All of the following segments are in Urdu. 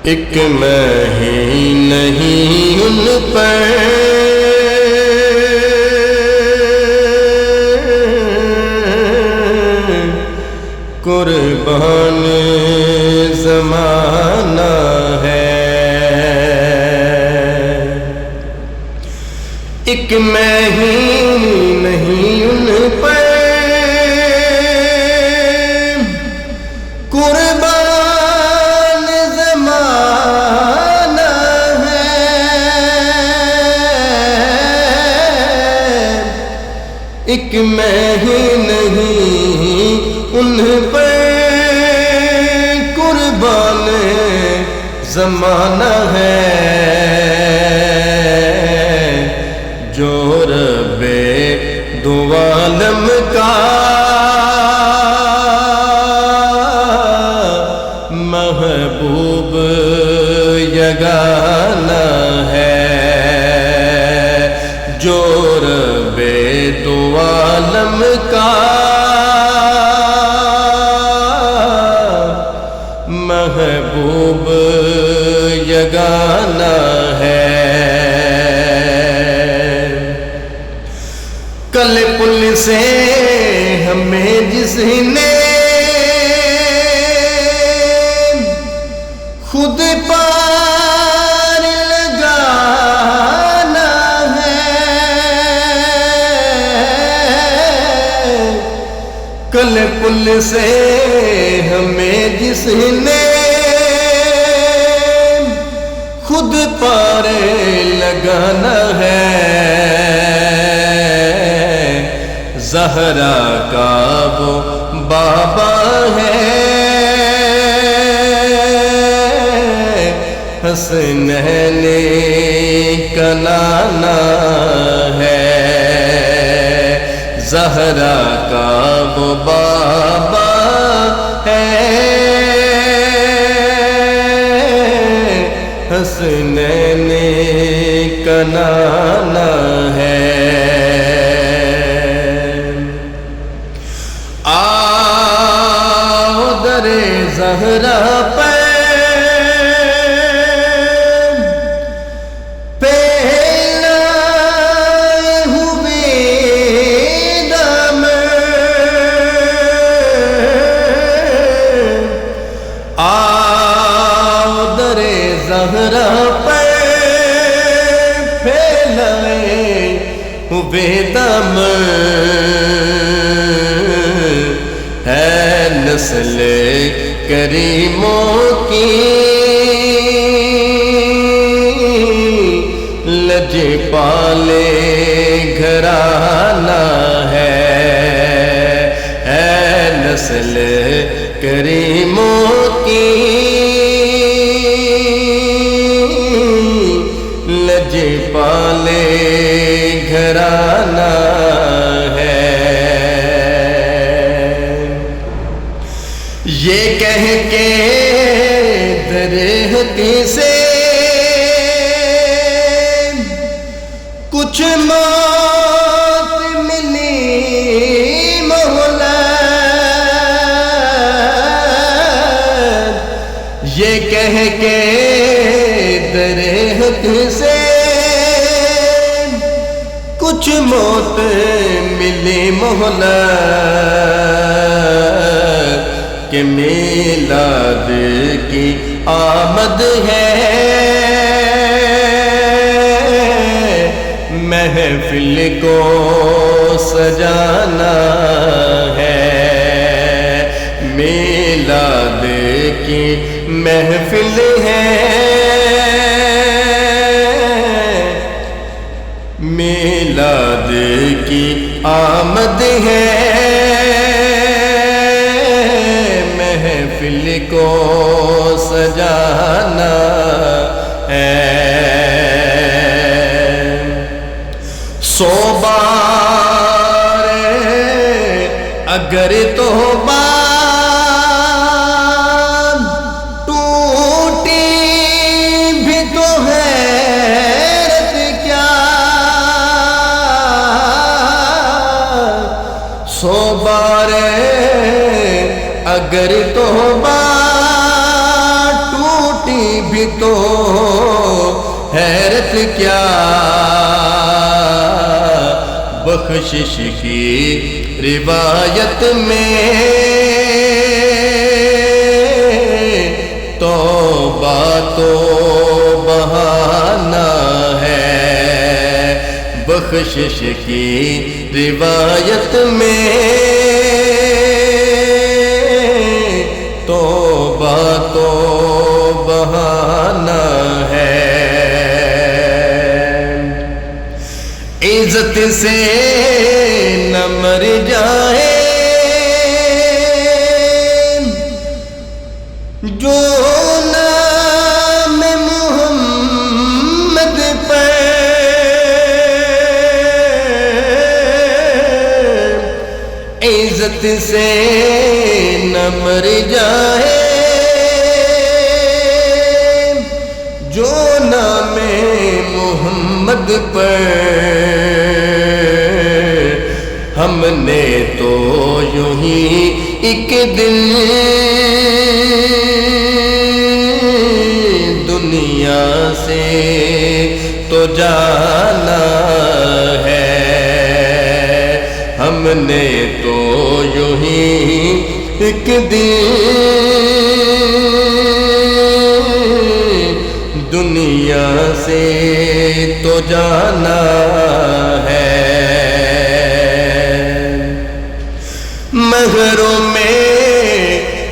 ایک میں ہی نہیں ان پر قربان زمانہ ہے، ایک میں ہی نہیں ان پر قربان زمانہ ہے، ایک میں ہی نہیں ان پر قربان زمانہ ہے، جو رب دو عالم کا محبوب یگانہ ہے، جو رب دو عالم کا محبوب یگانہ ہے۔ کل پل سے ہمیں جس نے خود پار لگانا ہے، کل پل سے ہمیں جس نے خود پار لگانا ہے، زہرا کا وہ بابا ہے، حسنین کا نانا ہے، زہرا کا وہ بابا ہے، حسنین کا نانا ہے۔ آؤ در زہرا پہ پھیلائے ہوئے دم، آؤ در زہرا پہ پھیلائے ہوئے دم، ہے نسل کریموں کی لجپالے گھرانہ ہے، نسل کریموں کی لجپالے گھرانہ ہے۔ یہ کہہ کے درخت سے کچھ موت ملی مہلت، یہ کہہ کے درخت سے کچھ موت ملی مہلت، کہ میلاد کی آمد ہے، محفل کو سجانا ہے، میلاد کی محفل ہے، میلاد کی آمد ہے، محفل کو سجانا ہے۔ سو بار اگر توبہ ٹوٹی بھی تو حیرت کیا، سو بار اگر توبہ ٹوٹی بھی بھی تو حیرت کیا، بخشش کی روایت میں توبہ تو بہانہ ہے، بخشش کی روایت میں توبہ تو بہانہ ہے۔ عزت سے نہ مر جائے جو نام محمد پر، عزت سے نہ مر جائے جو نام محمد پر، ہم نے تو یوں ہی ایک دن دنیا سے تو جانا ہے، ہم نے تو یوں ہی ایک دن دنیا سے تو جانا ہے۔ محروم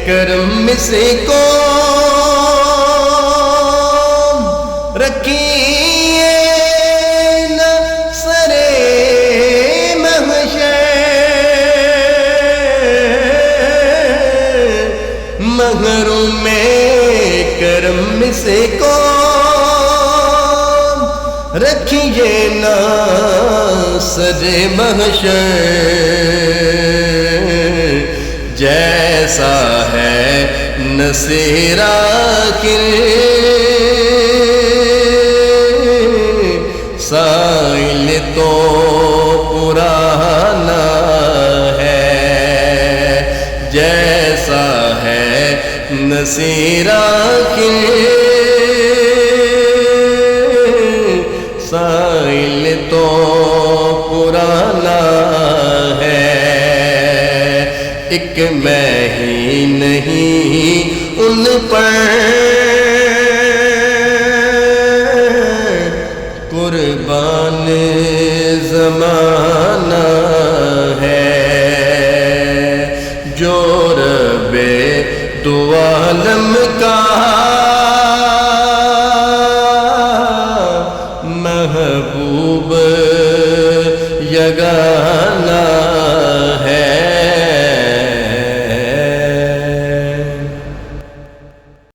کرم سے کو رکھیے نہ سرے محشر، محروم کرم سے کو رکھیے نہ سرے محشر، جیسا ہے نصیر آخر سائل تو پرانا ہے، جیسا ہے نصیر آخر سائل تو پرانا ہے۔ ایک میں ہی نہیں ان پر قربان زمانہ ہے، جو رب دو عالم کا محبوب یگانہ